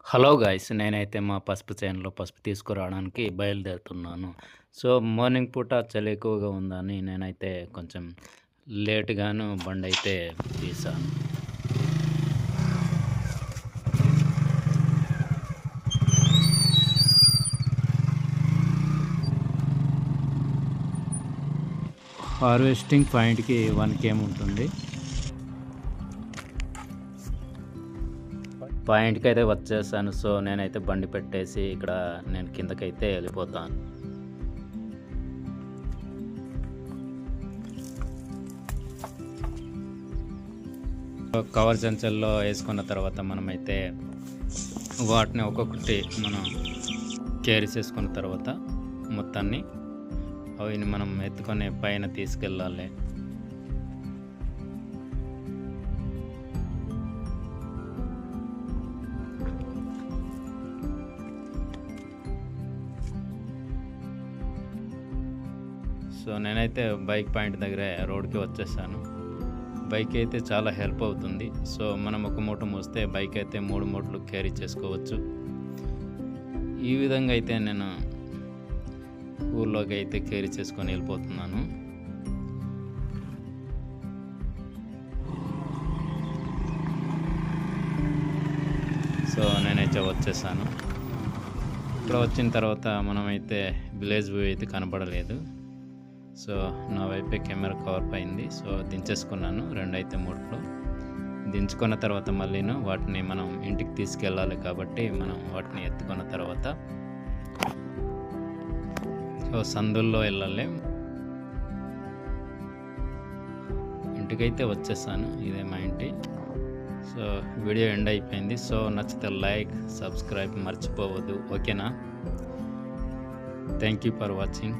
Hello guys! నేనైతే మా పసుపు చేనులో పసుపు తీసుకురావడానికి బయలుదేరుతున్నాను. సో, మార్నింగ్ పూట చలి ఎక్కువగా ఉందని నేనైతే కొంచెం లేట్‌గాను బండైతే తీశాను. హార్వెస్టింగ్ పాయింట్‌కి 1 కేఎం ఉంటుంది. పాయింట్‌కైతే వచ్చేసాను. సో, నేనైతే బండి పెట్టేసి ఇక్కడ నేను కిందకైతే వెళ్ళిపోతాను. కవర్ సంచుల్లో వేసుకున్న తర్వాత మనమైతే వాటిని ఒక్కొక్కటి మనం క్యారీ చేసుకున్న తర్వాత మొత్తాన్ని అవిని మనం ఎత్తుకొని పైన తీసుకెళ్ళాలి. సో నేనైతే బైక్ పాయింట్ దగ్గరే రోడ్కి వచ్చేసాను. బైక్ అయితే చాలా హెల్ప్ అవుతుంది. సో మనం ఒక మూట మోస్తే బైక్ అయితే 3 మూటలు క్యారీ చేసుకోవచ్చు. ఈ విధంగా అయితే నేను ఊర్లోకి అయితే క్యారీ చేసుకొని వెళ్ళిపోతున్నాను. సో నేనైతే వచ్చేసాను. ఇక్కడ వచ్చిన తర్వాత మనమైతే విలేజ్ వ్యూ అయితే కనపడలేదు. సో నా వైపే కెమెరా కవర్ అయింది. సో దించేసుకున్నాను 2 అయితే మూటలు. దించుకున్న తర్వాత మళ్ళీను వాటిని మనం ఇంటికి తీసుకెళ్ళాలి కాబట్టి మనం వాటిని ఎత్తుకున్న తర్వాత సో సందుల్లో వెళ్ళాలి. ఇంటికైతే వచ్చేసాను. ఇదే మా ఇంటి. సో వీడియో ఎండ్ అయిపోయింది. సో నచ్చితే లైక్, సబ్స్క్రైబ్ మర్చిపోవద్దు. ఓకేనా? Thank you for watching.